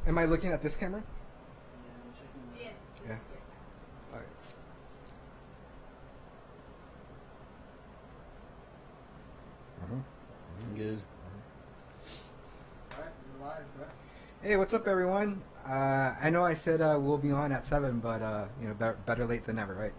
Am I looking at this camera? Yes. Yeah. All right. Good. Hey, what's up, everyone? I know I said we'll be on at 7, but you know, better late than never, right?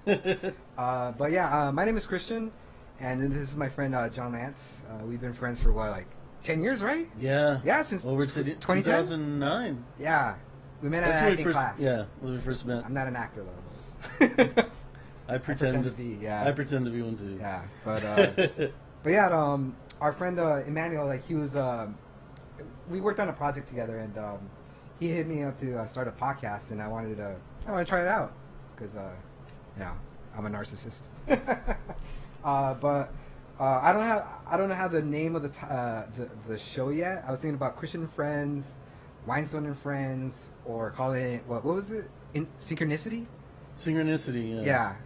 Yeah. But yeah, my name is Christian, and this is my friend Jon Lance. We've been friends for what, like 10 years, right? Yeah. Yeah, since over to 2009. Yeah, we met at an acting class. Yeah, when we first met. I'm not an actor though. I pretend to be. Yeah. I pretend to be one too. Yeah, but yeah, our friend Emmanuel, like he was, we worked on a project together, and he hit me up to start a podcast, and I wanted to try it out because yeah, I'm a narcissist. But I don't have the name of the show yet. I was thinking about Christian Friends, Weinstein and Friends, or calling it what was it? Synchronicity. Synchronicity. Yeah. Yeah,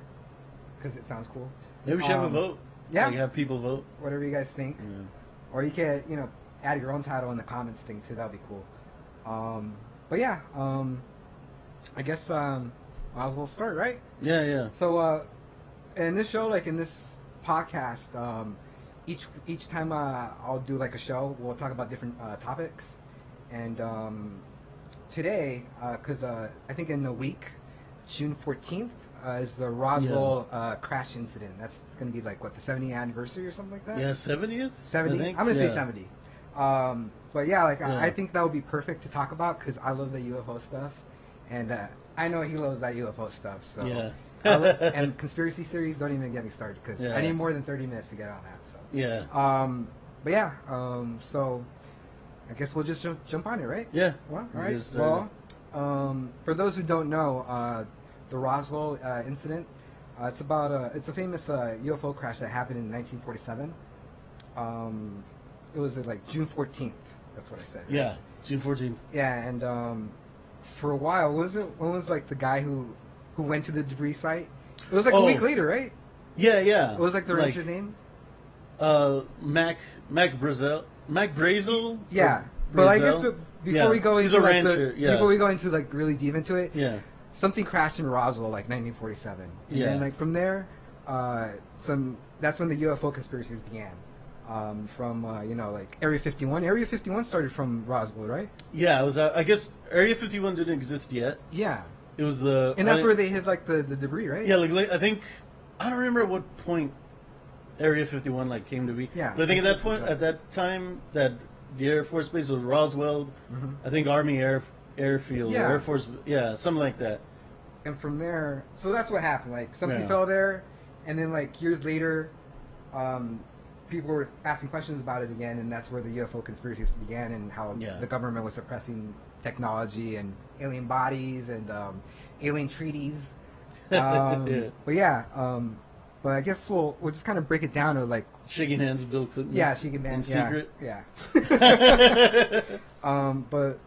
because it sounds cool. Maybe we should have a vote. Yeah. Like have people vote. Whatever you guys think. Yeah. Or you can, add your own title in the comments thing too. That'd be cool. But yeah, I guess might as well start, right? Yeah, yeah. So in this show, like in this podcast, each time I'll do like a show, we'll talk about different topics. And today, because I think in a week, June 14th is the Roswell crash incident. That's going to be like what, the 70th anniversary or something like that? Yeah, 70th. 70. I'm gonna say 70. But yeah, like Yeah. I think that would be perfect to talk about because I love the UFO stuff, and I know he loves that UFO stuff. So Yeah. and conspiracy theories, don't even get me started because I need more than 30 minutes to get on that. So Yeah. but yeah, so I guess we'll just jump on it, right? Yeah. Well, all right. Well, for those who don't know, the Roswell incident. It's a famous UFO crash that happened in 1947. It was like June 14th. That's what I said. Right? Yeah, June 14th. Yeah, and for a while, when was like the guy who went to the debris site? It was like a week later, right? Yeah, yeah. What was like the rancher's name? Mac Brazel. Yeah, but I guess before we go into like before we go into like really deep into it, yeah. Something crashed in Roswell, like 1947. And then, like, from there, that's when the UFO conspiracies began. From, like, Area 51. Area 51 started from Roswell, right? Yeah, it was, I guess, Area 51 didn't exist yet. Yeah. It was the... And that's where they hid, like, the debris, right? Yeah, like, I think... I don't remember at what point Area 51, like, came to be. Yeah. But I think at that time, that the Air Force Base was Roswell, I think Army Airfield, yeah. Air Force... Yeah, something like that. And from there, so that's what happened. Like, something fell there, and then, like, years later, people were asking questions about it again, and that's where the UFO conspiracies began, and how the government was suppressing technology and alien bodies and alien treaties. But yeah, but I guess we'll just kind of break it down to like shaking hands, Bill Clinton. Yeah, shaking hands. In secret. Yeah. But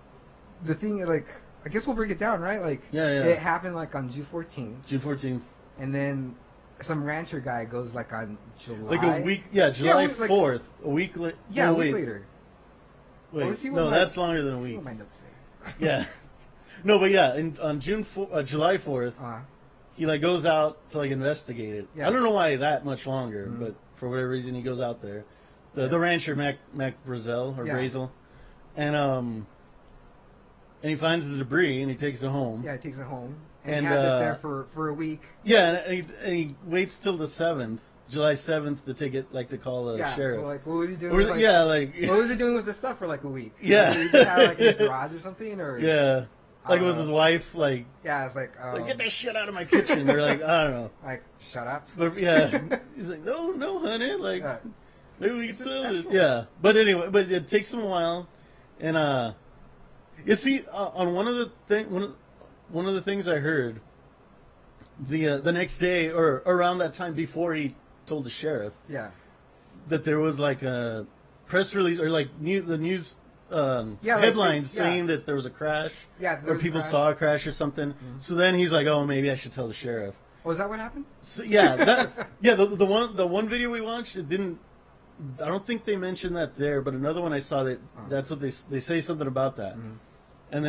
the thing, like, I guess we'll break it down, right? Like, it happened like on June 14th. June 14th. And then some rancher guy goes like on July. Like a week, July 4th. A week later. Yeah, a week later. Wait, no, that's longer than a week. What am I saying? Yeah. No, but yeah, on July 4th, he like goes out to like investigate it. Yeah. I don't know why that much longer, but for whatever reason he goes out there. The rancher Mac Brazel or Brazel, and he finds the debris and he takes it home. Yeah, he takes it home. And he has it there for a week. Yeah, and he waits till the 7th, July 7th, to take it, like, to call the sheriff. So, like, what was he doing? What was he doing with this stuff for, like, a week? Yeah. Like, he just had, like, in his garage or something? Or, yeah. Like, it was his wife, like... Yeah, it's like... get that shit out of my kitchen. They're like, I don't know. Like, shut up. But, yeah. He's like, no, honey. Like, maybe we can sell it. Yeah. But anyway, but it takes him a while. And, you see, on one of the things I heard, the next day or around that time before he told the sheriff, that there was like a press release or like the news headlines saying that there was a crash, or people saw a crash or something. So then he's like, oh, maybe I should tell the sheriff. Oh, is that what happened? So, yeah, the one video we watched, it didn't I don't think they mentioned that there, but another one I saw that's what they say something about that, and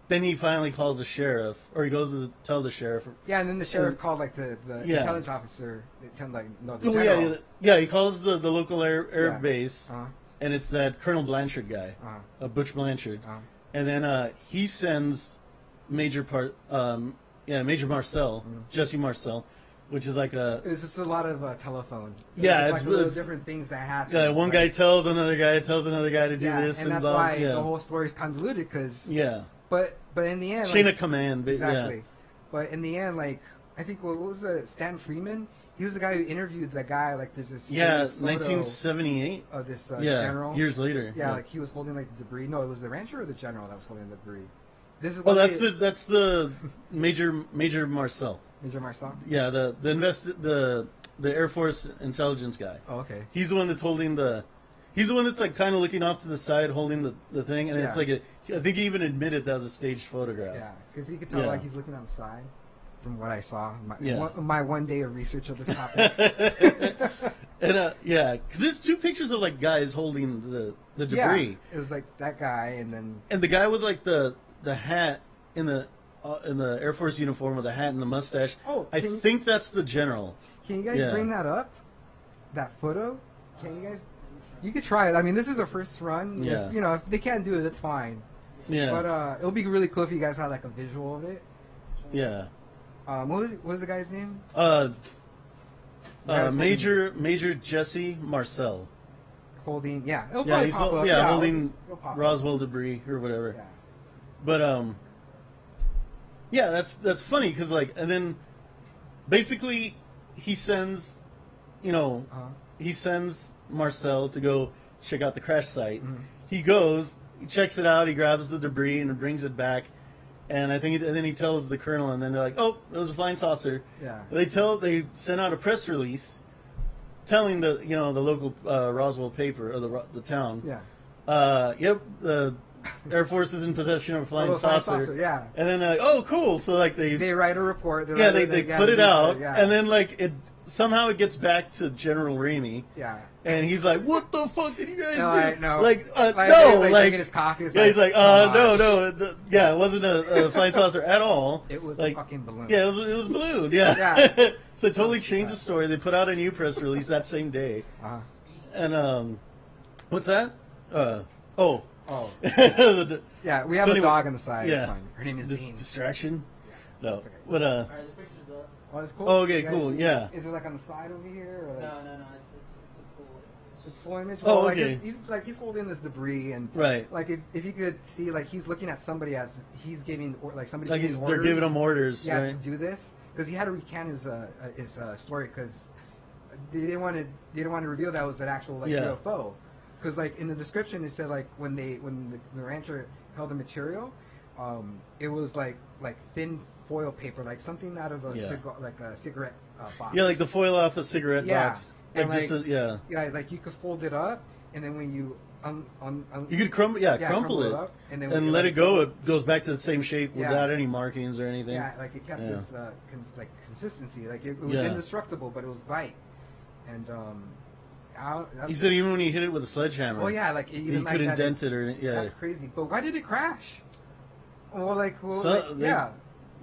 then he finally calls the sheriff, or he goes to tell the sheriff. Yeah, and then the sheriff called like the intelligence officer. The general. He calls the local air base, and it's that Colonel Blanchard guy, Butch Blanchard, and then he sends Major Marcel, Jesse Marcel, which is like It's just a lot of telephone. Yeah, it's like little different things that happen. Yeah, one guy tells another guy to do this, and that's why the whole story is convoluted because. Yeah. But in the end, chain of command, exactly. Yeah. But in the end, like I think what was it? Stan Freeman? He was the guy who interviewed that guy. Like there's this 1978 of this general. Years later. Yeah, like he was holding like the debris. No, it was the rancher or the general that was holding the debris. This is that's the Major Marcel. Major Marcel. Yeah, the Air Force intelligence guy. Oh, okay. He's the one that's holding He's the one that's like kind of looking off to the side, holding the thing, and it's like I think he even admitted that was a staged photograph. Yeah, because you could tell like he's looking on the side. From what I saw, my 1 day of research of this topic. And because there's two pictures of like guys holding the debris. Yeah, it was like that guy, and the guy with like the hat in the Air Force uniform with the hat and the mustache. Oh, I think that's the general. Can you guys bring that up? That photo? Can you guys? You could try it. I mean, this is our first run. Yeah. If they can't do it, that's fine. Yeah. But it'll be really cool if you guys had like a visual of it. Yeah. What was the guy's name? Major Jesse Marcel. Holding, it'll probably pop up. Holding Roswell debris or whatever. Yeah. But that's funny because like, and then basically he sends, he sends Marcel to go check out the crash site. Mm-hmm. He goes, he checks it out, he grabs the debris and brings it back. And I think, and then he tells the colonel, and then they're like, "Oh, it was a flying saucer." Yeah. They send out a press release telling the local Roswell paper or the town. Yeah. Yep, the Air Force is in possession of a flying saucer. Yeah. And then they're like, "Oh, cool!" So like they write a report. They put it out, and then like somehow it gets back to General Ramey. Yeah. And he's like, "What the fuck did you guys do?" No. Like, his coffee. He's like, no, it wasn't a flying saucer at all. It was a fucking balloon. Yeah, it was a balloon. Yeah. So it totally changed the story. They put out a new press release that same day. And what's that? Oh. Yeah, we have a dog on the side. Yeah. Her name is Dean. Distraction? Yeah. No. Okay. But Alright, the picture's up. Oh, that's cool. Oh, okay, cool. Yeah. Is it like on the side over here? Or No. It's a full. It's full image. Oh, okay. He's holding this debris, and right. Like if you could see, like he's looking at somebody as he's giving somebody. Like giving orders. they're giving him orders. Yeah, right? to do this because he had to recant his story because they didn't want to reveal that was an actual UFO. Because like in the description it said like when the rancher held the material, it was like thin foil paper, like something out of a cigarette box. Yeah, like the foil off a cigarette box. And Like you could fold it up, and then when you you could crumble it up, and then and let it go. It goes back to the same shape without any markings or anything. Yeah, like it kept this consistency. Like it was indestructible, but it was light. And he said even when he hit it with a sledgehammer. Oh yeah, like he could indent it or That's crazy. But why did it crash?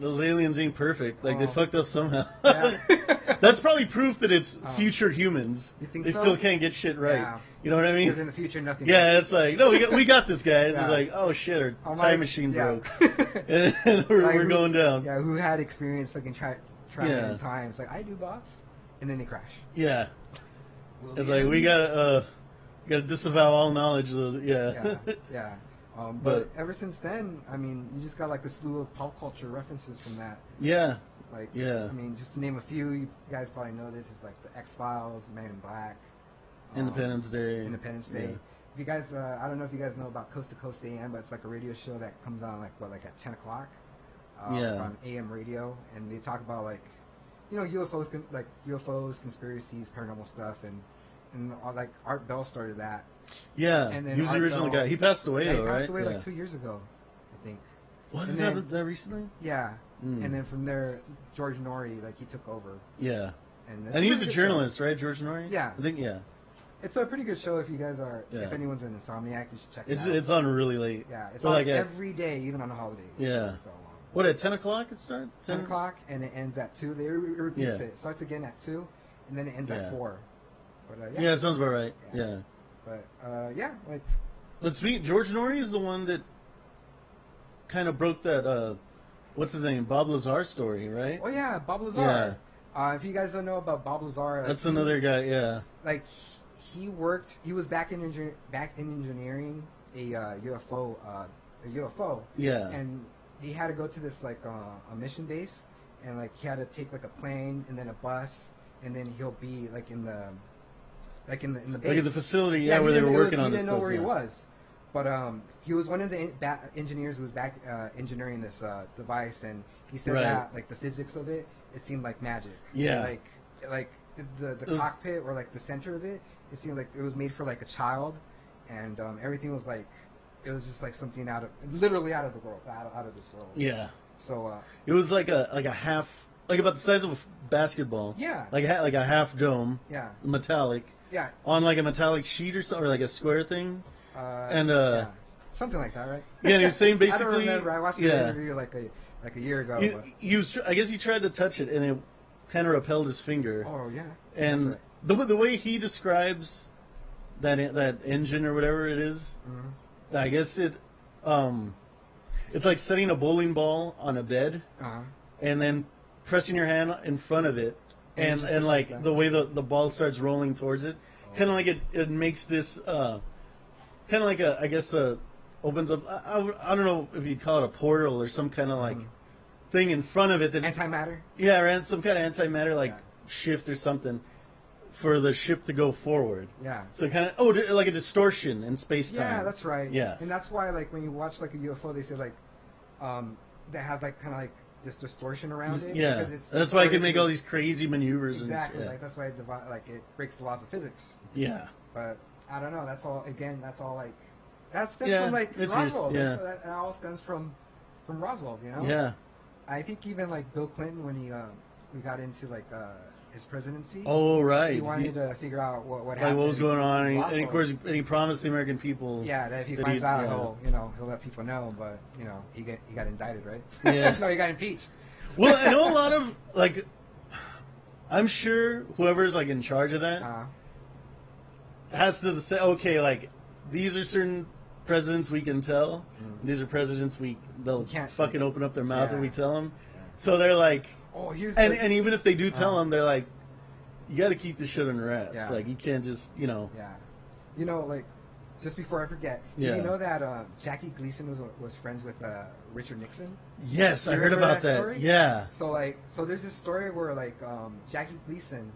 Those aliens ain't perfect. Like, they fucked up somehow. Yeah. That's probably proof that it's future humans. You think they so? still can't get shit right. Yeah. You know what I mean? Because in the future, nothing. Yeah, it's like, no, we got this, guys. Yeah. It's like, oh shit, our time machine broke, and like we're going down. Yeah, who had experience fucking traveling in time? It's like I do, boss, and then they crash. Yeah. It's like we gotta disavow all knowledge. Yeah. But ever since then, I mean, you just got like a slew of pop culture references from that. Yeah. Like, I mean, just to name a few, you guys probably know this. It's like the X-Files, Man in Black, Independence Day. Yeah. If you guys, I don't know if you guys know about Coast to Coast AM, but it's like a radio show that comes on like at 10 o'clock. On AM radio, and they talk about like, UFOs, conspiracies, paranormal stuff, and all, like Art Bell started that. Yeah, and then he was the original guy. He passed away though, right? He passed away like 2 years ago, I think. Wasn't that recently? Yeah. And then from there, George Norrie, like he took over. Yeah. And he was a journalist, right, George Norrie? Yeah. I think, It's a pretty good show if you guys are. Yeah. If anyone's an insomniac, you should check it out. It's on really late. Yeah, it's So on like every day, even on a holiday. Yeah. So, what, at 10 o'clock it starts? 10 o'clock, and it ends at 2. They repeats Yeah. it. It starts again at 2, and then it ends at 4. But, yeah, sounds about right. Yeah. But, yeah, like... Let's meet. George Norrie is the one that kind of broke that, what's his name, Bob Lazar story, right? Oh, yeah, Bob Lazar. Yeah. If you guys don't know about Bob Lazar... That's another guy, yeah. Like, he was back in engineering a UFO. Yeah. And he had to go to this, like, a mission base, and, like, he had to take, like, a plane and then a bus, and then he'll be, like, in the base. Like in the facility, where they were working on this He didn't know where he was. But he was one of the engineers who was back engineering this device, and he said that, like, the physics of it seemed like magic. Yeah. Like the cockpit, or, like, the center of it seemed like it was made for, like, a child, and everything was, like, it was just, like, something literally out of the world, out of this world. Yeah. So it was like a half, like about the size of a basketball. Yeah. Like a half dome. Yeah. Metallic. Yeah. On like a metallic sheet or something, or like a square thing. And something like that, right? Yeah, he was saying basically. I don't remember. I watched the interview like a year ago. I guess he tried to touch it, and it kind of repelled his finger. Oh yeah. And the way he describes that engine or whatever it is, I guess it's like setting a bowling ball on a bed, and then pressing your hand in front of it, and like the way the ball starts rolling towards it, kind of like it makes this kind of like opens up. I don't know if you'd call it a portal or some kind of like thing in front of it that antimatter. Yeah, or some kind of antimatter shift or something for the ship to go forward. Yeah. So kind of like a distortion in space time. Yeah, that's right. Yeah. And that's why like when you watch like a UFO, they say like that has like kind of like this distortion around it. Yeah. That's why it can make all these crazy maneuvers. Exactly. And, like that's why it breaks the laws of physics. Yeah. But I don't know. That's all. Again, that's all like that's from like Roswell. That all stems from Roswell. You know. Yeah. I think even like Bill Clinton when we got into like his presidency. Oh right. He wanted to figure out what happened. Like what was going on, and of course he promised the American people. Yeah, that if he finds out, he'll let people know. But he got indicted, right? Yeah. No, he got impeached. Well, I know a lot of like. I'm sure whoever's like in charge of that has to say, okay, like these are certain presidents we can tell. These are presidents they'll fucking open up their mouth when we tell them. Yeah. So they're like, and even if they do tell them, they're like, you got to keep this shit under wraps. Yeah. Like you can't just Yeah. Like just before I forget, do you know that Jackie Gleason was friends with Richard Nixon? Yes, I heard about that. Story? Yeah. So there's this story where like Jackie Gleason.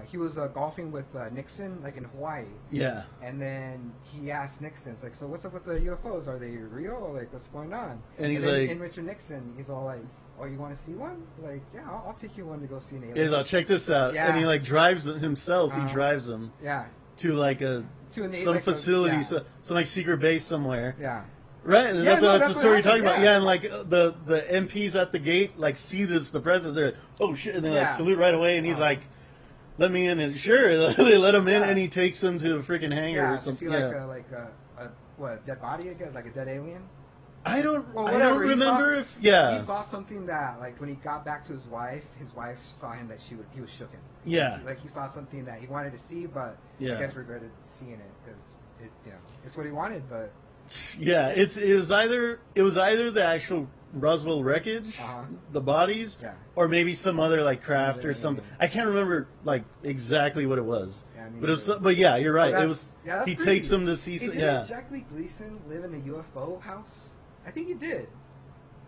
He was golfing with Nixon, like in Hawaii. Yeah. And then he asked Nixon, it's like, so what's up with the UFOs? Are they real? Or like, what's going on? And he's and Richard Nixon, he's all like, oh, you want to see one? Like, yeah, I'll take you one to go see an alien. He's like, check this out. Yeah. And he like drives them himself. He drives them. Yeah. To like some facility, some like secret base somewhere. Yeah. Right, and that's the story you're talking about. Yeah, and like the MPs at the gate like see the president. They're like, oh shit, and they like salute right away, and he's like, let me in. And sure, they let him in, and he takes them to a freaking hangar or something. Like a dead body, I guess, like a dead alien. I don't remember he saw something that, like, when he got back to his wife saw him that he was shooken. Yeah. Like, he saw something that he wanted to see, but I guess regretted seeing it because it's what he wanted, but. Yeah, it was either the actual Roswell wreckage, the bodies, or maybe some other like craft or something. I can't remember like exactly what it was. Yeah, but yeah, you're right. It was. He takes them to see. Did Jackie Gleason live in a UFO house? I think he did.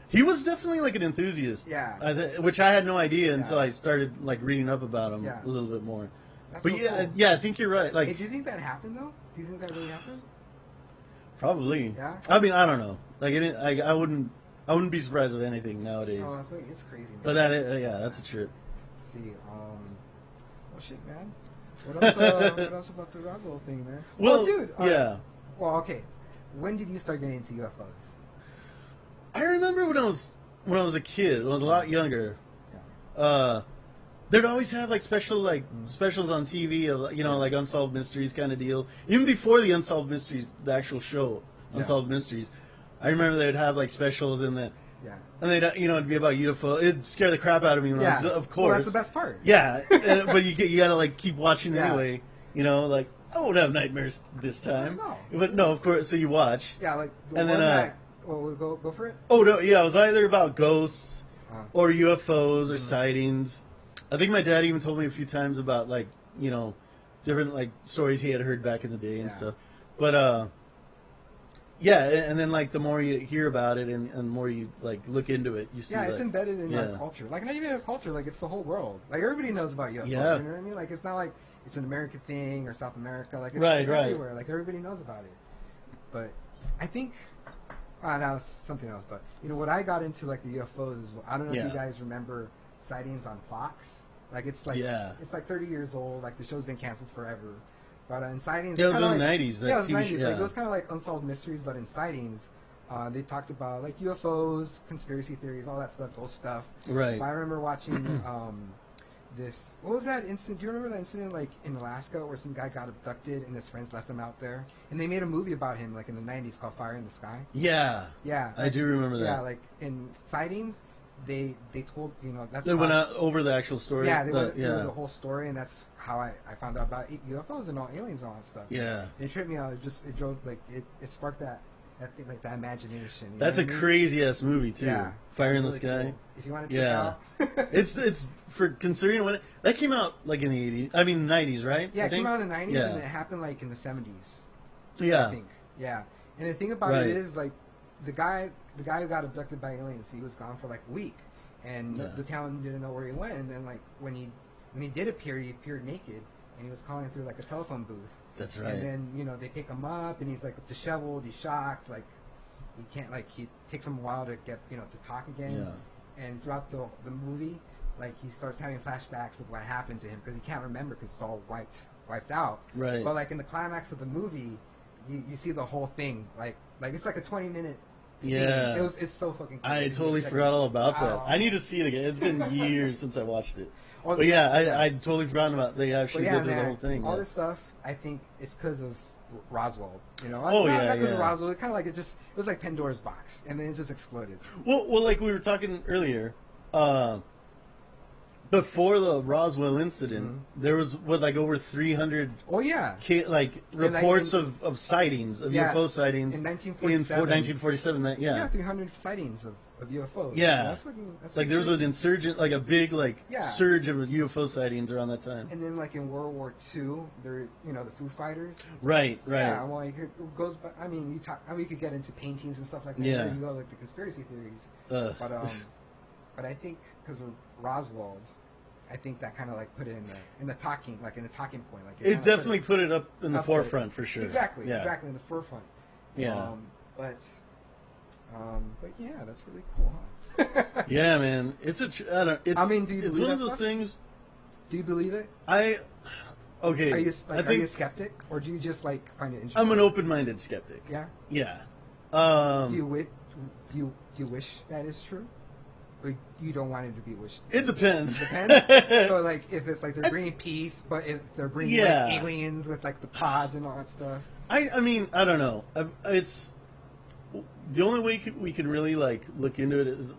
He was definitely like an enthusiast. Yeah. Which I had no idea until I started like reading up about him a little bit more. That's but so cool. I think you're right. Like, do you think that happened though? Do you think that really happened? Probably. Yeah. I mean, I don't know. Like, I wouldn't be surprised with anything nowadays. Oh, it's crazy, man. But that's a trip. Let's see, oh shit, man. What else about the Roswell thing, man? Well, dude. Yeah. Well, okay. When did you start getting into UFOs? I remember when I was a kid. I was a lot younger. Yeah. they'd always have like specials on TV of like Unsolved Mysteries kind of deal. Even before the Unsolved Mysteries, the actual show Unsolved Mysteries, I remember they'd have like specials in the. Yeah. And they'd it'd be about UFO. It'd scare the crap out of me. Of course. Well, that's the best part. Yeah, but you gotta like keep watching anyway. Like I won't have nightmares this time. No. But no, of course. So you watch. Yeah, like the and one then that. Well, go for it. Oh no, yeah, it was either about ghosts or UFOs or sightings. I think my dad even told me a few times about different like stories he had heard back in the day and stuff. But yeah, and then like the more you hear about it and the more you like look into it, you see. Yeah, it's embedded in our culture. Like not even our culture, like it's the whole world. Like everybody knows about UFOs. Yeah. You know what I mean? Like it's not like it's an American thing or South America. Like it's everywhere. Like everybody knows about it. But I think now it's something else. But what I got into like the UFOs is I don't know if you guys remember sightings on Fox. Like it's like it's like 30 years old. Like the show's been canceled forever. But in sightings, yeah, it was in like, the 90s. Yeah, it was 90s. Like, it was kind of like Unsolved Mysteries, but in sightings, they talked about like UFOs, conspiracy theories, all that stuff, ghost stuff. Right. But I remember watching this. What was that incident? Do you remember that incident like in Alaska where some guy got abducted and his friends left him out there, and they made a movie about him like in the 90s called Fire in the Sky? Yeah. Yeah. I do remember that. Yeah, like in sightings. They told that's they went out over the actual story. Yeah, they went through the whole story, and that's how I found out about UFOs and all aliens and all that stuff. Yeah, it tripped me out. It drove like it sparked that thing, like that imagination. That's a crazy ass movie too. Yeah, Fire in the really Sky. Cool. If you want to check it out, it's for considering when that came out like in the 80s. I mean 90s, right? Yeah, it came out in the 90s, and it happened like in the 70s. Yeah, I think. Yeah, and the thing about it is like the guy who got abducted by aliens, he was gone for like a week, and the town didn't know where he went. And then like when he did appear, he appeared naked, and he was calling through like a telephone booth. That's right. And then they pick him up, and he's like disheveled, he's shocked, like he can't he takes him a while to get to talk again. Yeah. And throughout the movie, like he starts having flashbacks of what happened to him because he can't remember because it's all wiped out. Right. But like in the climax of the movie, you see the whole thing like it's like a 20-minute. Yeah. It's so fucking cool. I totally forgot all about that. I need to see it again. It's been years since I watched it. But yeah, I totally forgot about they actually did the whole thing. All this stuff, I think it's because of Roswell. Oh, not because of Roswell. It kind of like it was like Pandora's box, and then it just exploded. Well, like we were talking earlier, before the Roswell incident, there was like over 300. Oh yeah. Reports of sightings of UFO sightings in 1947. In 1947. Yeah, 300 sightings of UFOs. Yeah. That's like there was an insurgent, like a big surge of UFO sightings around that time. And then like in World War II, there the Foo Fighters. Right. Yeah, well, it goes. I mean, we could get into paintings and stuff like that. Yeah. You go like the conspiracy theories. But I think because of Roswell, I think that kind of like put it in the talking point. Like it definitely put it up in the forefront for sure. Exactly, exactly in the forefront. Yeah. But yeah, that's really cool, huh? Yeah, man. It's do you believe it's one of those things. Do you believe it? Okay. Are you a skeptic, or do you just find it interesting? I'm an open-minded skeptic. Yeah. Yeah. Do you wish that is true? Or you don't want it to be wished? It depends. It depends? So, if it's they're bringing peace, but if they're bringing aliens with the pods and all that stuff. I mean, I don't know. It's the only way we can really look into it is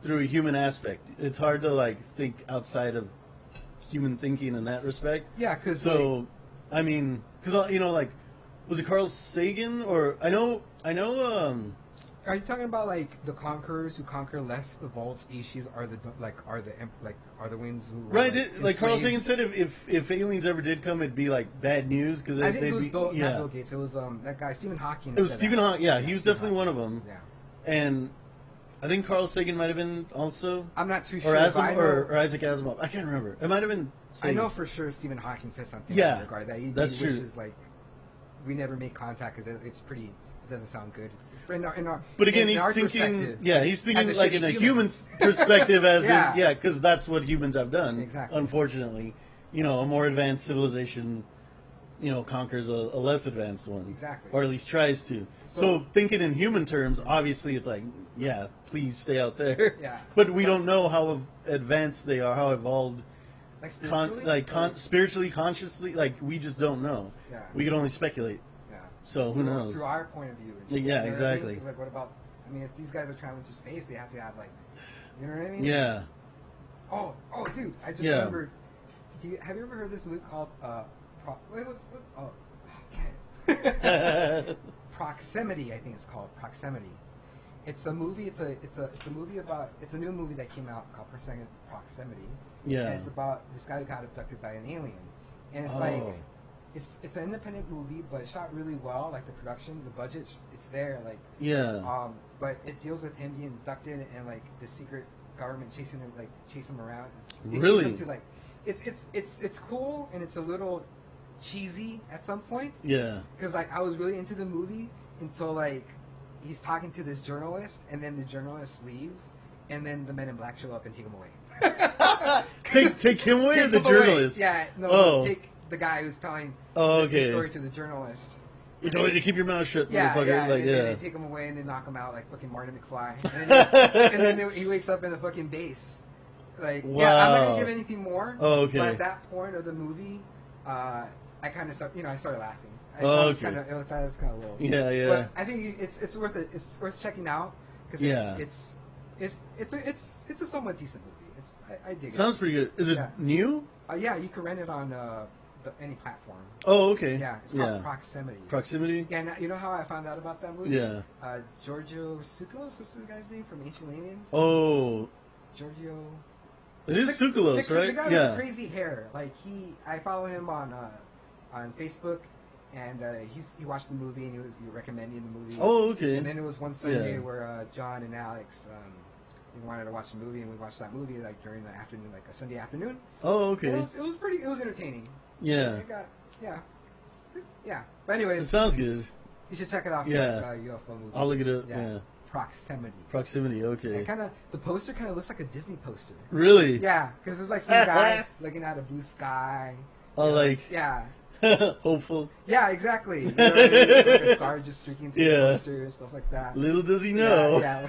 through a human aspect. It's hard to think outside of human thinking in that respect. Yeah, because I mean, because was it Carl Sagan or I know. Are you talking about the conquerors who conquer less evolved species are the ones who right? Carl Sagan said if aliens ever did come, it'd be bad news because I think it was not Bill Gates. It was that guy Stephen Hawking. It was Stephen Hawking. Yeah, he was definitely one of them. Yeah, and I think Carl Sagan might have been also. I'm not too sure. Or Isaac Asimov. I can't remember. It might have been. Sagan. I know for sure Stephen Hawking said something. Yeah, in regard that he true. Wishes we never make contact because it's pretty. It doesn't sound good. But again, he's thinking in a human perspective because that's what humans have done. Exactly. Unfortunately, a more advanced civilization conquers a less advanced one. Exactly. Or at least tries to. So thinking in human terms, obviously it's like, yeah, please stay out there. Yeah. But we don't know how advanced they are, how evolved. Like spiritually? Spiritually, consciously, like we just don't know. Yeah. We can only speculate. Yeah. So who knows? Through our point of view. Yeah, exactly. Like, what about? I mean, if these guys are traveling through space, they have to have you know what I mean? Yeah. Oh, dude, I just remembered. Have you ever heard this movie called Proximity? I think it's called Proximity. It's a movie. It's a movie about. It's a new movie that came out called Proximity. Yeah. And it's about this guy who got abducted by an alien, and it's it's an independent movie, but it's shot really well. Like the production, the budget, it's there. But it deals with him being abducted and the secret government chase him around. Really? It's cool and it's a little cheesy at some point. Yeah. Because I was really into the movie until he's talking to this journalist and then the journalist leaves and then the Men in Black show up and take him away. take him away or the journalist? Yeah. No. Take the guy who's telling the story to the journalist. You told me to keep your mouth shut, motherfucker. Yeah, and then they take him away and they knock him out like fucking Martin McFly. And then he wakes up in the fucking base. Wow. Yeah, I'm not gonna give anything more. Oh, okay. But at that point of the movie, I kind of started, I started laughing. It was kind of low. Yeah, yeah. But I think it's worth it. It's worth checking out because it's a somewhat decent movie. I dig it. Sounds pretty good. Is it new? Yeah, you can rent it on any platform. Oh, okay. Yeah, it's called Proximity. Proximity? Yeah, you know how I found out about that movie? Yeah. Giorgio Tsoukalos, what's the guy's name from Ancient Aliens? Oh. Giorgio. It is Tsoukalos, right? The guy with crazy hair. I follow him on Facebook, and he watched the movie and he recommended the movie. Oh, okay. And then it was one Sunday where John and Alex we wanted to watch the movie, and we watched that movie during the afternoon, a Sunday afternoon. Oh, okay. It was entertaining. Yeah. Yeah. But anyways, it sounds good. You should check it out. UFO movie. I'll look it up. Yeah. Proximity. Okay. The poster kind of looks like a Disney poster. Really? Yeah, because it's some guy looking at a blue sky. Yeah. Hopeful. Yeah, exactly. A star just streaking through the poster and stuff like that. Little does he know. Yeah.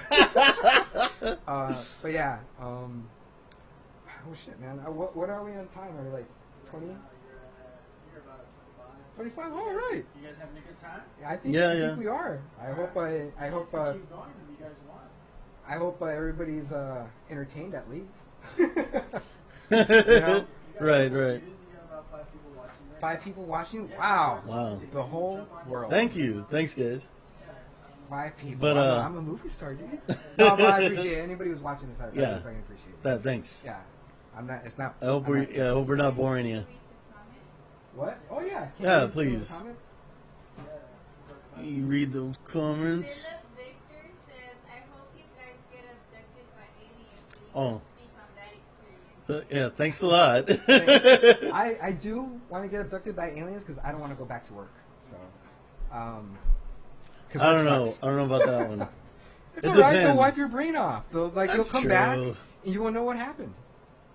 But yeah. Oh shit, man. What are we on time? Are we 20? You're about 25. All right. You guys having a good time? I think we are. I hope. Keep going if you guys want. I hope everybody's entertained at least. Right. You got about 5 people watching. 5 people watching? Wow. Wow. The whole world. Thanks, guys. 5 people. But I'm a movie star, dude. No, but I appreciate it. Anybody who's watching this, I appreciate it. Thanks. Yeah. I'm not. It's not. I hope we're not boring you. What? Oh yeah. Yeah, please. You read those comments. Philip Victor says, I hope you guys get abducted by aliens. Oh. Speak on that experience. Yeah, thanks a lot. I do want to get abducted by aliens because I don't want to go back to work. So, I don't know about that one. It's alright. They'll wipe your brain off. You'll come back and you won't know what happened.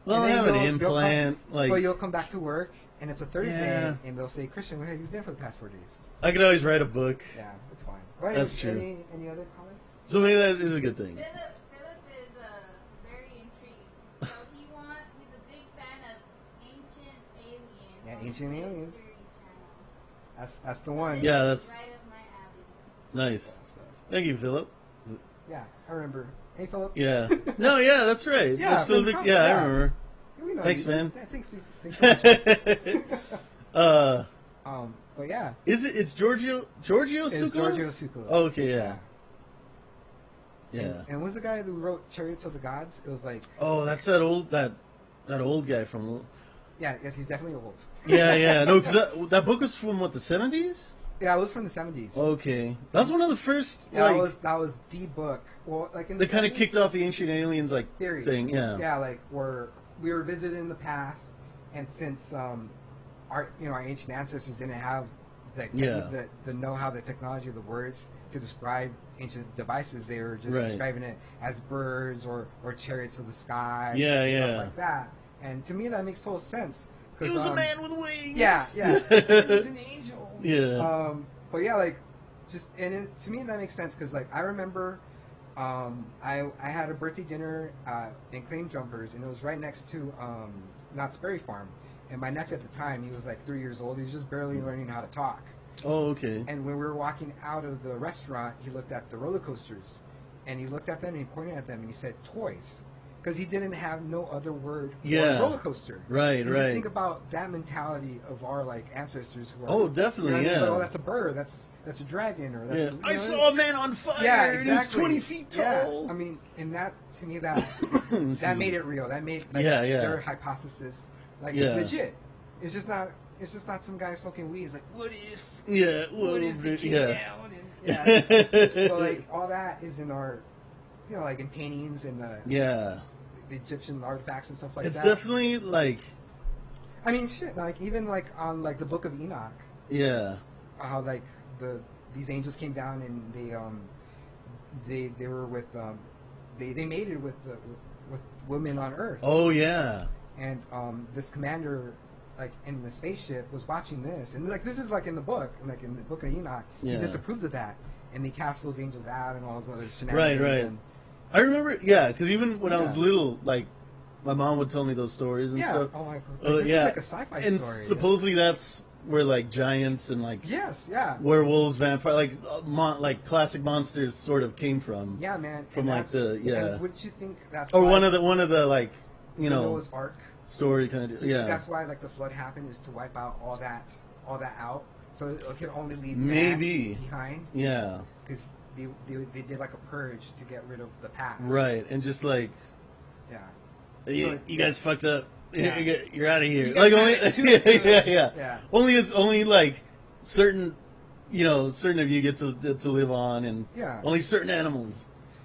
Well, I have an implant. But you'll come back to work and it's a Thursday and they'll say, Christian, where have you been for the past 4 days? I could always write a book. Yeah, it's fine. Right, that's true. Any other comments? So maybe that is a good thing. Philip is very intrigued. So he's a big fan of Ancient Aliens. Yeah, Ancient Aliens. That's the one. Yeah, that's right up my alley. Nice. Thank you, Philip. Yeah, I remember. Hey, Philip. Yeah. No, yeah, that's right. Yeah, that's Philip, I remember. Thanks, man. Thanks. But yeah. It's Giorgio Tsoukalos? It's Giorgio Tsoukalos. Oh, okay, yeah. Yeah. And who's the guy who wrote Chariots of the Gods? It was oh, that's that old guy from. Yeah, yes, he's definitely old. Yeah. No, cause that book was from what, the 70s? Yeah, it was from the 70s. Okay, that was one of the first. Yeah, that was the book. Well, in they the kind of kicked off the Ancient Aliens theory thing. Yeah. Yeah, we were visited in the past, and since our ancient ancestors didn't have the know-how, the technology, the words to describe ancient devices, they were just describing it as birds or chariots of the sky. Yeah. Stuff like that. And to me, that makes total sense It was a man with wings. Yeah, yeah. It was an angel. Yeah. But yeah, like, just, and to me that makes sense because, like, I remember I had a birthday dinner in Claim Jumpers, and it was right next to Knott's Berry Farm. And my nephew at the time, he was like 3 years old. He was just barely learning how to talk. Oh, okay. And when we were walking out of the restaurant, he looked at the roller coasters, and he looked at them and he pointed at them and he said toys, because he didn't have no other word for roller coaster. Right, and right. You think about that mentality of our like ancestors who are. Oh, definitely, you know, yeah. Like, oh, that's a bird. That's a dragon, or that's I saw a man on fire. Yeah, exactly. exactly. And he was 20 feet tall. Yeah, I mean, and that to me that that made it real. That made like, their hypothesis like it's legit. It's just not some guy smoking weed. It's like, what if? Yeah, what if they came down? So like all that is in our, you know, like in paintings and the Egyptian artifacts and stuff like that. It's definitely like. I mean, shit. Like even like on like the Book of Enoch. Yeah. How like these angels came down and they were with they mated with women on Earth. Oh yeah. And this commander, like in the spaceship, was watching this, and like this is like in the book, like in the Book of Enoch, he disapproved of that, and they cast those angels out and all those other shenanigans. Right. And I remember, because even when I was little, like my mom would tell me those stories and stuff. Oh my god. It's like a sci-fi and story. supposedly that's where like giants and like werewolves, vampire, like classic monsters sort of came from. Yeah, man. From and like the And would you think that's or why one of the like Noah's Ark story kind of That's why like the flood happened, is to wipe out all that out, so it could only leave maybe behind. Yeah. Because they did like a purge to get rid of the past. Right, and just like you guys fucked up. Yeah. You're out of here. Like only only like certain of you get to live on, and only certain animals.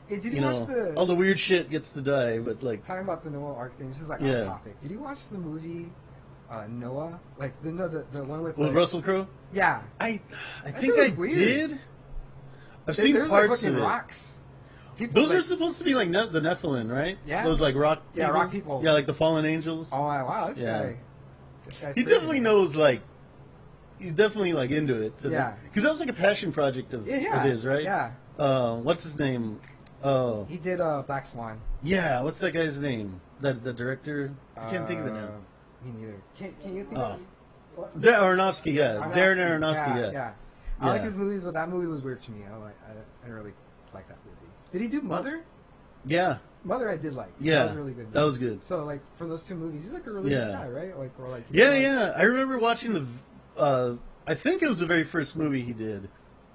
Hey, did you watch all the weird shit gets to die, but like talking about the Noah Ark thing. This is like off topic. Did you watch the movie Noah? Like the one with Russell Crowe? Yeah. I think I did. I've seen parts of it. Rocks. Those are supposed to be like the Nephilim, right? Yeah. Those like rock people? Yeah, rock people. Yeah, like the fallen angels. Oh, wow. This guy's he crazy. definitely knows, like, he's definitely, like, into it. Yeah. Because that was like a passion project of his, right? Yeah. What's his name? Oh. He did Black Swan. Yeah, what's that guy's name? The director? I can't think of it now. Me neither. Can you think of it? Aronofsky, Darren Aronofsky, yeah. I like his movies, but that movie was weird to me. I didn't really like that movie. Did he do Mother? Yeah. Mother I did like. Yeah. That was really good. That was good. So like from those two movies, he's like a really good guy, right? I remember watching I think it was the very first movie he did.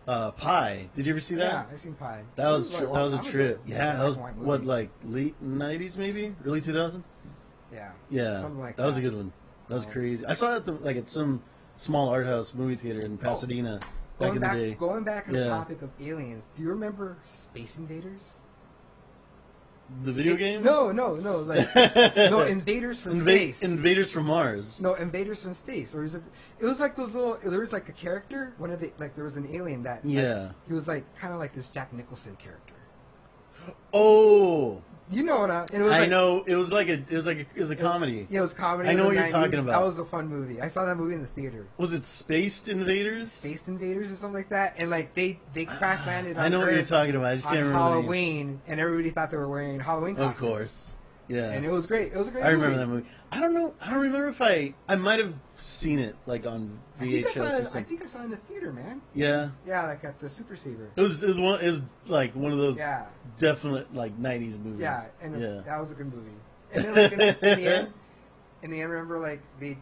Pi. Did you ever see that? Yeah, I've seen Pi. That was a trip. Yeah, that was what, like late 90s maybe? Early 2000s? Yeah. Yeah. Something like that was a good one. That was crazy. I saw it at some small art house movie theater in Pasadena back in the day. Going back to the topic of aliens, do you remember Space Invaders? The video game? No. Like no, Invaders from Space. Invaders from Mars. No, Invaders from Space. Or is it? It was like those little. There was like a character. There was an alien that. Like, he was like kind of like this Jack Nicholson character. Oh. You know what I know. It was a comedy. Yeah, it was comedy. I know what you're talking about. That was a fun movie. I saw that movie in the theater. Was it Spaced Invaders? Spaced Invaders or something like that. And like they crash landed on I know what Earth you're talking about. I just can't remember Halloween, and everybody thought they were wearing Halloween costumes. Of course. Yeah. And it was great. It was a great movie. I remember that movie. I don't remember if I might have seen it like on VHS or something. I think I saw it in the theater, man. Yeah. Yeah, like at the Super Saver. It was like one of those definite like 90s movies. Yeah, and that was a good movie. And then like in the end, remember like they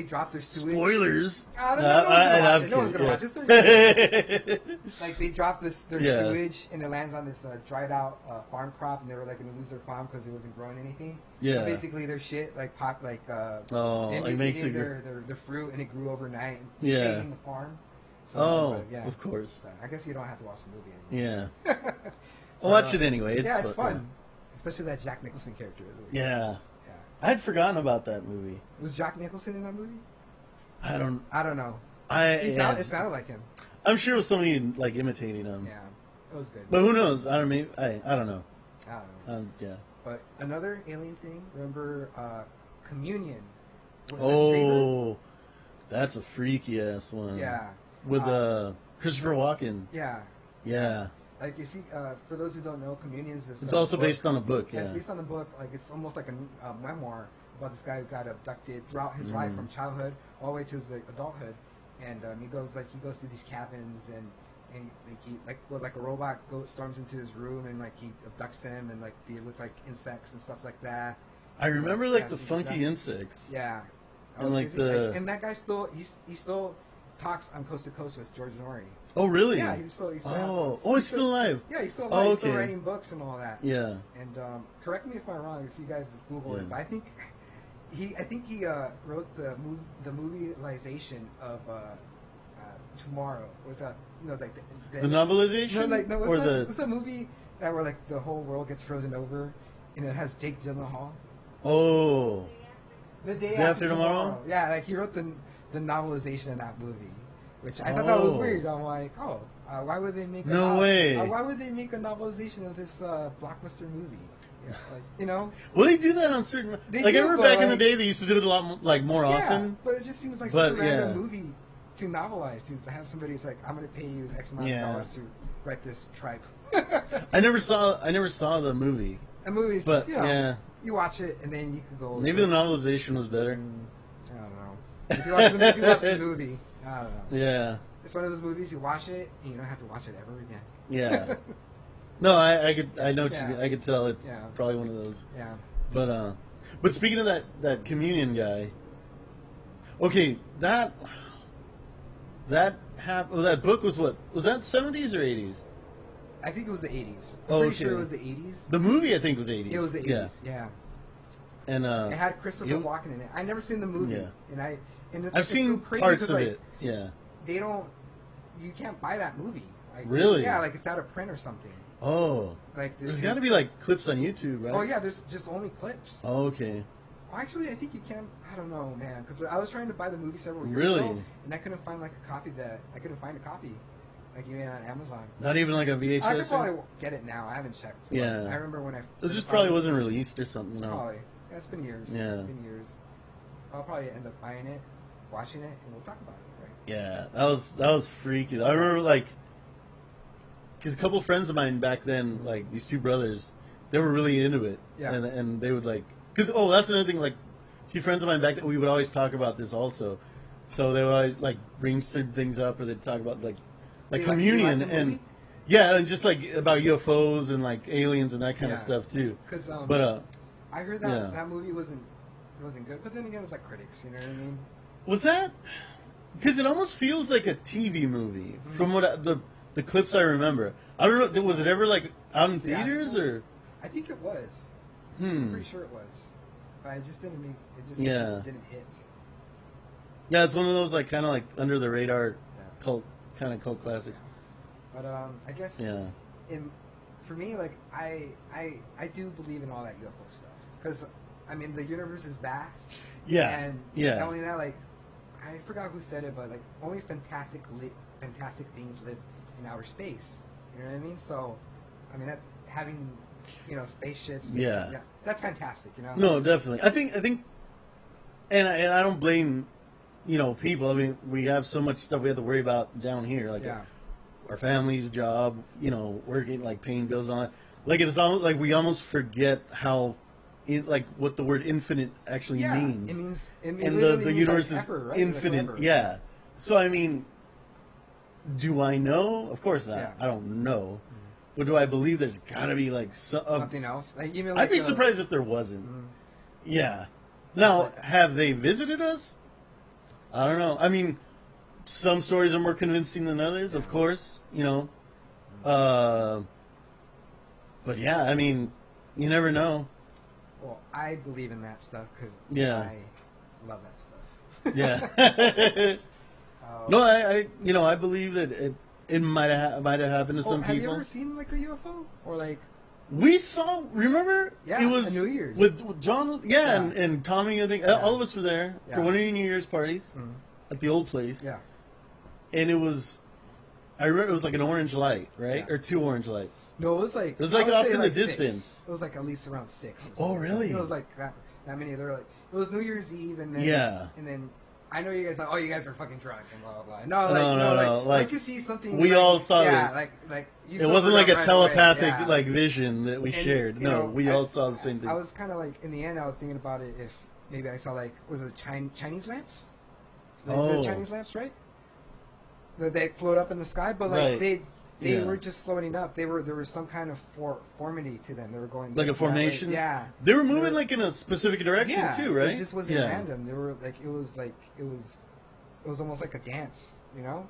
dropped their sewage. Spoilers. No one's gonna watch it. Like they dropped their sewage and it lands on this dried out farm crop, and they were like gonna lose their farm because it wasn't growing anything. Yeah. So basically their shit like popped like it makes it their fruit, and it grew overnight. Yeah. The farm. So, of course. So I guess you don't have to watch the movie anymore. Yeah. I'll watch it anyway. It's fun. Especially that Jack Nicholson character. Yeah. I had forgotten about that movie. Was Jack Nicholson in that movie? I don't know. It sounded like him. I'm sure it was somebody like imitating him. Yeah, it was good. But who knows? I don't know. I don't know. Yeah. But another alien thing. Remember Communion Oh, that's a freaky ass one. Yeah. With Christopher Walken. Yeah. Yeah. Like if you, for those who don't know, Communions is. It's also based on a book. Yeah. It's based on a book. Like it's almost like a memoir about this guy who got abducted throughout his life from childhood all the way to his adulthood, and he goes through these cabins and like a robot storms into his room and like he abducts him and like deals with like insects and stuff like that. I remember like the funky insects. Yeah. And like the and that guy still he still talks on Coast to Coast with George Norrie. Oh really? Yeah, he's still he's still alive. Yeah, he's still alive. Oh, okay. He's still writing books and all that. Yeah. And correct me if I'm wrong, if you guys just Google it, but I think he wrote the movieization of Tomorrow. Was that like the novelization? What's that movie that where like the whole world gets frozen over and it has Jake Gyllenhaal? Oh. The Day After Tomorrow? Yeah, like he wrote the novelization of that movie, which I thought that was weird. I'm like, why would they make why would they make a novelization of this blockbuster movie? Yeah, like, you know. Well, they do that on certain. I remember back in the day they used to do it a lot more often. But it just seems like such a random movie to novelize, to have somebody who's like, I'm going to pay you X amount of dollars to write this tripe. I never saw the movie. A movie, but you watch it and then you can go. Maybe the novelization was better. I don't know. If you watch the movie, I don't know. Yeah. It's one of those movies you watch it and you don't have to watch it ever again. Yeah. No, I know what you mean. I could tell it's probably one of those. Yeah. But speaking of that communion guy, okay, that book was what? Was that 70s or 80s? I think it was the 80s. I'm pretty sure it was the 80s. The movie, I think, was 80s. It was the 80s. Yeah. And it had Christopher Walken in it. I never seen the movie, and I've seen parts of it. Yeah. You can't buy that movie. Like, really? Yeah, like it's out of print or something. Oh. Like there's got to be like clips on YouTube, right? Oh yeah, there's just only clips. Oh, okay. Well, actually, I think you can. I don't know, man, because I was trying to buy the movie several years ago, and I couldn't find I couldn't find a copy, like even on Amazon. Not even like a VHS. I could probably get it now. I haven't checked. Yeah. I remember when I. It just probably wasn't released or something. No. Probably. Yeah, it's been years. Yeah. It's been years. I'll probably end up buying it, watching it, and we'll talk about it. Right? Yeah, that was freaky. I remember like. Because a couple friends of mine back then, like these two brothers, they were really into it. Yeah. And they would like, because that's another thing. Like, a few friends of mine back then, we would always talk about this also. So they would always like bring certain things up, or they'd talk about like communion and and just like about UFOs and like aliens and that kind of stuff too. But I heard that that movie wasn't good, but then again, it's like critics. You know what I mean? Was that? Because it almost feels like a TV movie from what the clips I remember. I don't know. Was it ever like out in theaters or? I think it was. I'm pretty sure it was, but I just didn't didn't hit. Yeah, it's one of those like kind of like under the radar cult classics. But I guess for me, like I do believe in all that UFO stuff because I mean the universe is vast. Yeah. And not only that, like I forgot who said it, but like only fantastic things live in outer space. You know what I mean? So, I mean that having spaceships. Yeah, that's fantastic. You know. No, definitely. I think, and I don't blame people. I mean, we have so much stuff we have to worry about down here, like our family's job, working, like paying bills on it. Like it's almost like we almost forget how. What the word infinite actually means. It means and the universe like is ever, right? infinite. Like yeah. So I mean, do I know? Of course not. Yeah. I don't know. But do I believe there's got to be like something else? Like even I'd be surprised if there wasn't. Yeah. Now, have they visited us? I don't know. I mean, some stories are more convincing than others, of course. But yeah, I mean, you never know. Well, I believe in that stuff because I love that stuff. Yeah. No, I believe that it might have happened to some people. Have you ever seen like a UFO or like? We saw. Remember? Yeah, it was New Year's with John. Yeah, and Tommy. I think all of us were there for one of your New Year's parties at the old place. Yeah. And it was. I remember it was like an orange light, right, or two orange lights. No, it was like off in the 6. distance. It was like at least around 6. Oh, really? It was like that. that many. They're like, it was New Year's Eve, and then and then I know you guys like, oh, you guys are fucking drunk and blah blah blah. No, like you see something. We like, all saw yeah, this. like you it wasn't like a right telepathic away. like vision that we shared. No, we all saw the same thing. I was kind of like, in the end, I was thinking about it if maybe I saw like, was it Chinese lamps? The Chinese lamps, right? That they float up in the sky, but like they were just floating up. There was some kind of formity to them. They were going like a formation. Yeah, they were moving like in a specific direction too, right? It just wasn't random. They were like it was almost like a dance, you know.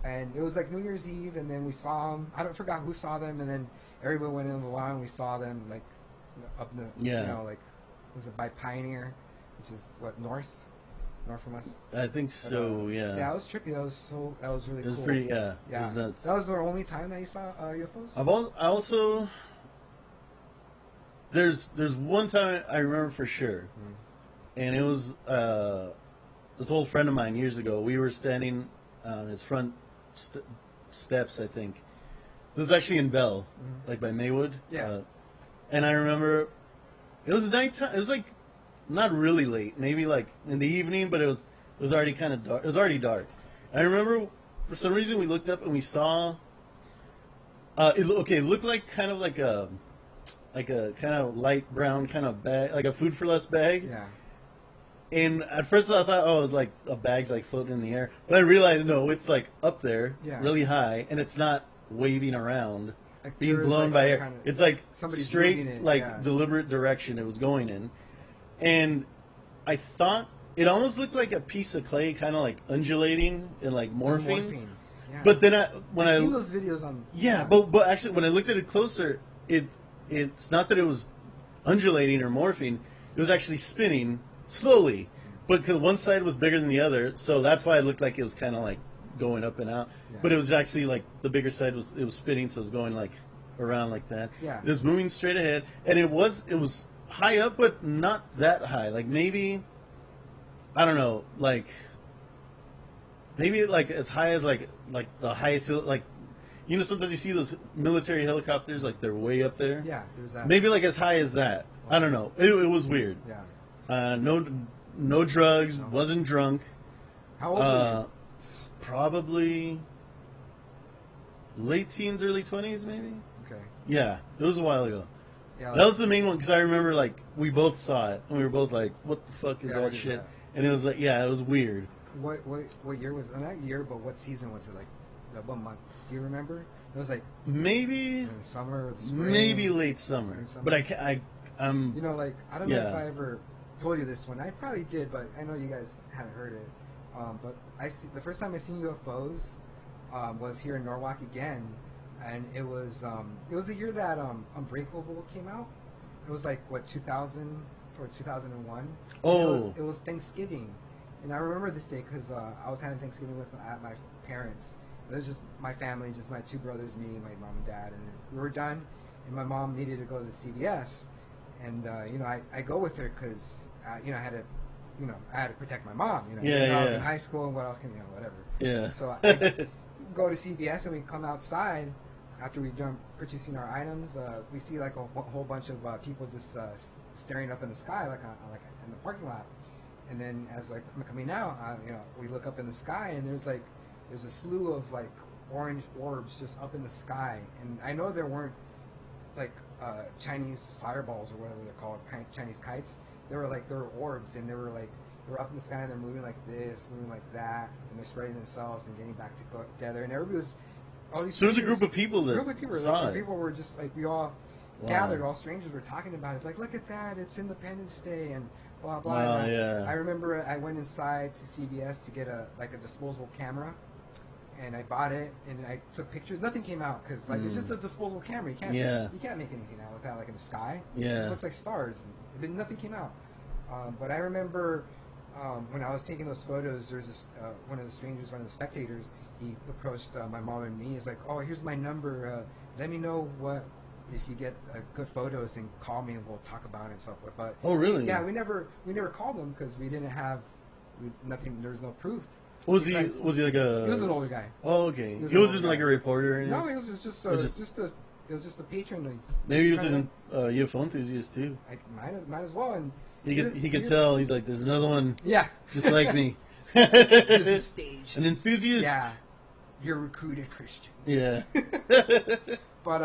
And it was like New Year's Eve, and then we saw them. I don't forgot who saw them, and then everybody went in the line. We saw them like up in the you know, like was it by Pioneer, which is what north from us. I think so. Yeah, it was trippy. That was really cool. It was pretty. Yeah. It was nuts. That was the only time that you saw UFOs. I also there's one time I remember for sure, and it was this old friend of mine years ago. We were standing on his front steps, I think. It was actually in Bell, like by Maywood. Yeah. And I remember it was nighttime. It was like not really late, maybe like in the evening, but it was already kind of dark. It was already dark. I remember for some reason we looked up and we saw. It looked like kind of like a kind of light brown kind of bag, like a Food for Less bag. Yeah. And at first I thought, oh, it's like a bag's like floating in the air. But I realized, no, it's like up there, really high, and it's not waving around, like being blown by air. It's like straight, like deliberate direction it was going in. And I thought it almost looked like a piece of clay, kind of like undulating and like morphing. Yeah. But then I've seen those videos on. Yeah, but actually when I looked at it closer, it's not that it was undulating or morphing. It was actually spinning slowly, but because one side was bigger than the other, so that's why it looked like it was kind of like going up and out. Yeah. But it was actually like the bigger side was spinning, so it was going like around like that. Yeah. It was moving straight ahead, and it was high up, but not that high. Like maybe I don't know, like maybe like as high as like the highest, like you know sometimes you see those military helicopters like they're way up there. Yeah, there's that. Maybe like as high as that. I don't know. It was weird. Yeah. No drugs. No. Wasn't drunk. How old were you? Probably late teens, early 20s, maybe. Okay. Yeah, it was a while ago. Yeah, that was the main one because I remember like we both saw it and we were both like, "What the fuck is that shit?" And it was like, yeah, it was weird. What year was it? Not year, but what season was it? Like what month? Do you remember? It was like maybe in the summer or the spring. Maybe late summer. But I'm you know, like I don't know if I ever told you this one. I probably did, but I know you guys haven't heard it. But the first time I seen UFOs was here in Norwalk again, and it was the year that Unbreakable came out. It was like what 2000 or 2001. Oh. It was Thanksgiving, and I remember this day because I was having Thanksgiving with my parents. It was just my family, just my two brothers, me, my mom and dad, and we were done. And my mom needed to go to CVS, and you know I go with her because you know I had to protect my mom. You know, I was in high school and what else can whatever. Yeah. So I go to CVS and we come outside after we done purchasing our items. We see like a whole bunch of people just staring up in the sky like in the parking lot. And then as like I'm coming out, you know, we look up in the sky and there's a slew of like orange orbs just up in the sky. And I know there weren't like Chinese fireballs or whatever they're called, Chinese kites. They were orbs, and they were up in the sky and they're moving like this, moving like that, and they're spreading themselves and getting back together. And everybody was all these. So there was a group of people that saw it. People were just like we all gathered, all strangers were talking about it. It's like, look at that, it's Independence Day and blah blah. Wow, yeah. I remember I went inside to CVS to get a disposable camera. And I bought it, and I took pictures. Nothing came out because it's just a disposable camera. You can't make anything out with that, like in the sky. Yeah, it looks like stars. And nothing came out. But I remember when I was taking those photos, there's this one of the strangers, one of the spectators. He approached my mom and me. He's like, "Oh, here's my number. Let me know if you get good photos, and call me, and we'll talk about it and so forth." But oh, really? Yeah, we never called him because we didn't have nothing. There was no proof. Was he like a? He was an older guy. Oh, okay. He wasn't like a reporter. No, he was just a patron. Maybe he was a UFO enthusiast too. Might as well. And He could tell. He's like, there's another one. Yeah. Just like me. This is staged. An enthusiast. Yeah. You're a recruited Christian. Yeah. But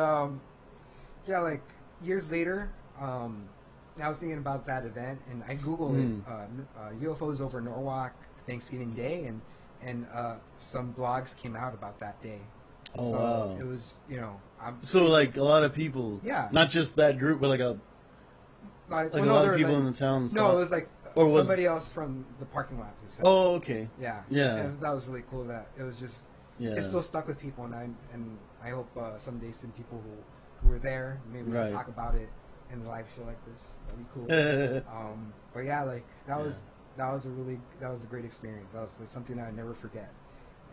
yeah, like years later, I was thinking about that event, and I googled UFOs over Norwalk Thanksgiving Day, and some blogs came out about that day. Oh so wow! It was, so like a lot of people. Yeah. Not just that group, but like a lot of people in the town. No, it was like somebody else from the parking lot. Oh, okay. Yeah. Yeah. And that was really cool. That it was just. Yeah. It's still stuck with people, and I hope someday some people who were there maybe talk about it in a live show like this. That'd be cool. But yeah, like that was a great experience. That was something I would never forget.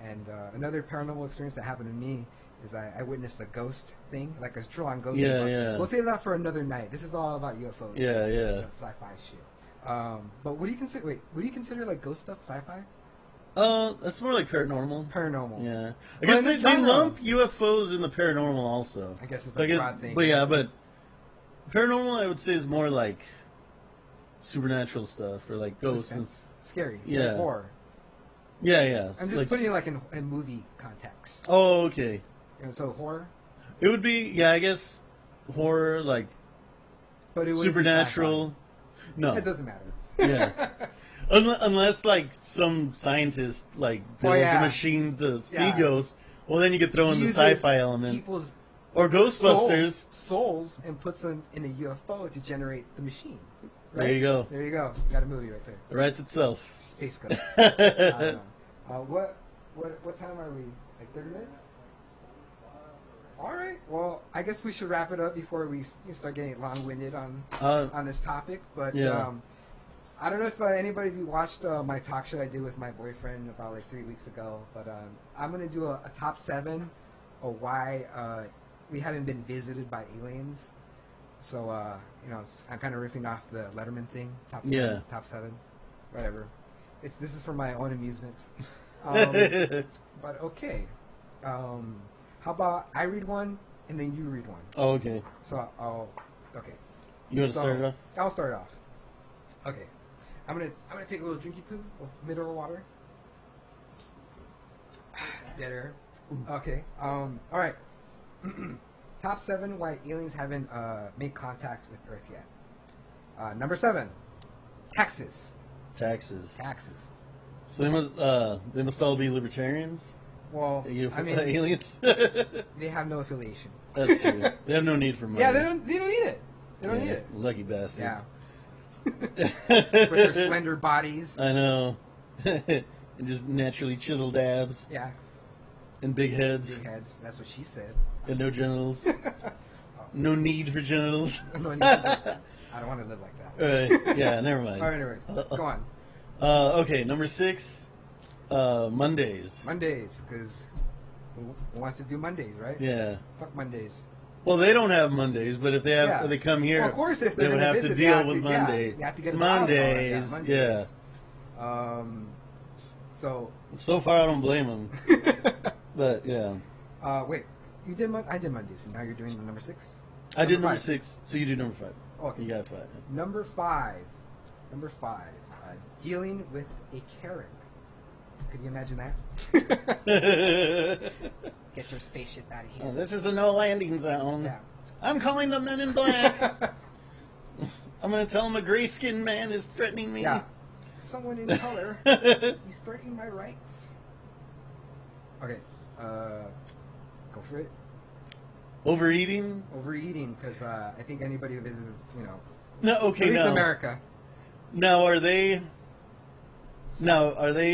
And another paranormal experience that happened to me is I witnessed a ghost thing, like a true on ghost. Yeah, thing. yeah. We'll save that for another night. This is all about UFOs. Yeah, yeah. Sci-fi shit. But what do you consider? Wait, what do you consider like ghost stuff? Sci-fi? That's more like paranormal. Paranormal. Yeah. I guess they lump UFOs in the paranormal also. I guess it's a broad thing. But yeah, but paranormal I would say is more like supernatural stuff or like ghosts and scary. Yeah. Like horror. Yeah, yeah. I'm just like, putting it like in movie context. Oh, okay. So horror? It would be, yeah, I guess horror, like but it supernatural. No. It doesn't matter. Yeah. Unless like some scientist like builds a machine to see ghosts, well then you could throw in the sci-fi element. Or Ghostbusters. Souls and puts them in a UFO to generate the machine. Right? There you go. There you go. You got a movie right there. It writes itself. Space Ghost. What time are we? Like 30 minutes? All right. Well, I guess we should wrap it up before we start getting long-winded on this topic. But I don't know if anybody of you watched my talk show I did with my boyfriend about like 3 weeks ago. But I'm gonna do a top 7 of why we haven't been visited by aliens. So I'm kind of riffing off the Letterman thing. Top 7, whatever. This is for my own amusement. But okay. How about I read one and then you read one? Oh, okay. So okay. You want to start it off? I'll start it off. Okay. I'm gonna take a little drinky poo of mineral water. Dead air. Okay. All right. Top 7 why aliens haven't made contact with Earth yet. Number 7. Taxes. So they must all be libertarians? Well, aliens? They have no affiliation. That's true. They have no need for money. Yeah, they don't need it. They don't need it. Lucky bastard. Yeah. With their slender bodies. I know. And just naturally chiseled abs. Yeah. And big heads. Big heads. That's what she said. And no genitals. No need for genitals. No need for I don't want to live like that. Right. Yeah, never mind. All right, anyway. Go on. Okay, number 6. Mondays. Mondays, because who wants to do Mondays, right? Yeah. Fuck Mondays. Well, they don't have Mondays, but if they have, if they come here, well, of course, if they would have to deal with Mondays. You have to get Mondays. Yeah. So far, I don't blame them. But yeah. Wait, you did? I did Mondays, and now you're doing the number 6. I did number 6, so you do number 5. Okay. You got 5. Number 5. Dealing with a Karen. Could you imagine that? Get your spaceship out of here. Oh, this is a no landing zone. Yeah. I'm calling the Men in Black. I'm going to tell them a gray-skinned man is threatening me. Yeah. Someone in color. He's threatening my rights. Okay. Go for it. Overeating? Overeating, because I think anybody who visits, No, okay, at least America. Now, are they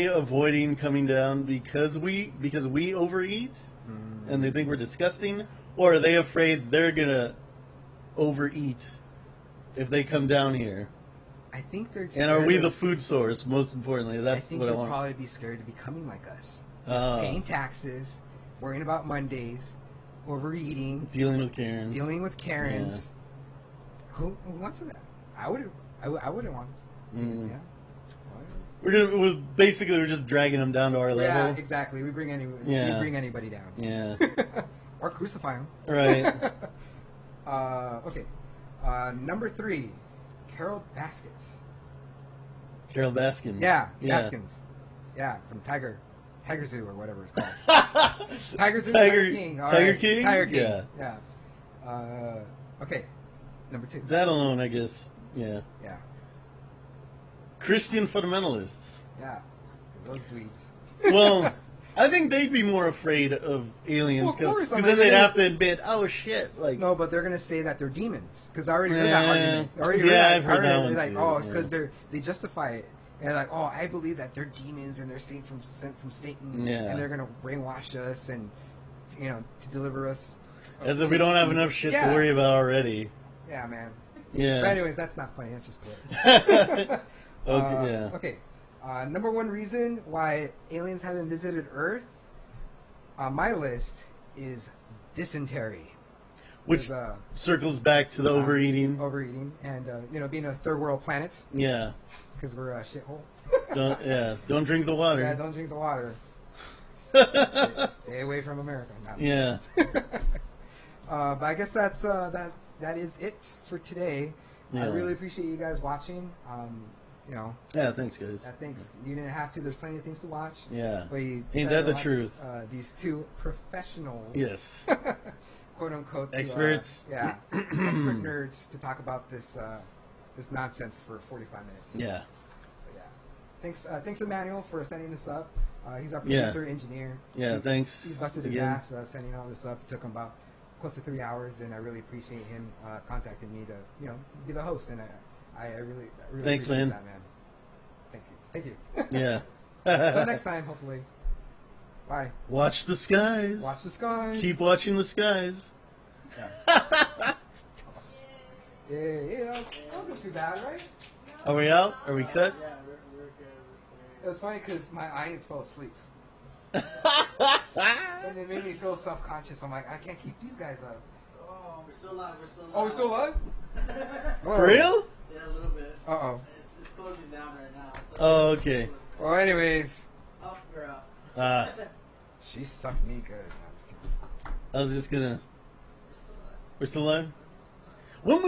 avoiding coming down because we overeat and they think we're disgusting, or are they afraid they're gonna overeat if they come down here? I think they're. And are we the food source? Most importantly, that's I think what I they'll want. probably be scared of becoming like us, paying taxes, worrying about Mondays, overeating, dealing with Karens. Yeah. Who wants that? I wouldn't want. Yeah. We're just dragging them down to our level. Yeah, exactly. We bring anybody down. Yeah. Or crucify them. Right. Okay. Number 3, Carol Baskets. Carol Baskin. Yeah, Yeah. Baskins. Yeah, from Tiger Zoo or whatever it's called. Tiger Zoo, Tiger King. All Tiger right. King? Tiger King. Yeah. Okay, number 2. That alone, I guess. Yeah. Yeah. Christian fundamentalists. Yeah. Those dweebs. Well, I think they'd be more afraid of aliens Well, of course, because I then mean, they'd have to admit, oh shit, like. No, but they're gonna say that they're demons because I already heard that argument. I've heard that one like, too. oh, it's because they justify it. And like, oh, I believe that they're demons and they're sent from Satan, and they're gonna brainwash us and to deliver us. As if we don't have enough shit to worry about already. Yeah, man. Yeah. But anyways, that's not funny. That's just good. Okay. Okay. Number 1 reason why aliens haven't visited Earth on my list is dysentery. Which circles back to the overeating. Overeating and being a third world planet. Yeah. Because we're a shithole. Don't drink the water. Yeah, don't drink the water. Stay away from America. No. Yeah. But I guess that is it for today. Yeah. I really appreciate you guys watching. Yeah, thanks, guys. Thanks. You didn't have to. There's plenty of things to watch. Yeah. But you Ain't decided that the to watch, truth? These 2 professionals. Yes. Quote unquote. Experts. Expert nerds to talk about this nonsense for 45 minutes. Yeah. But yeah. Thanks Emmanuel for setting this up. He's our producer, engineer. Yeah, thanks. He's busted his ass setting all this up. It took him about close to 3 hours, and I really appreciate him contacting me to be the host. And I really thanks, appreciate man. that, man. Thank you. Yeah. Until next time, hopefully. Bye. Watch the skies. Watch the skies. Keep watching the skies. Yeah. Yeah. That wasn't too bad, right? Are we out? Are we cut? Yeah, we're good. It was funny because my audience fell asleep. And it made me feel self-conscious. I'm like, I can't keep these guys up. Oh, we're still live. Oh, we're still live? For real? Yeah, a little bit. Uh-oh. It's closing down right now. So Oh, okay. Well, anyways. Oh, you're out. She sucked me good. I was just gonna. We're still live? What movie?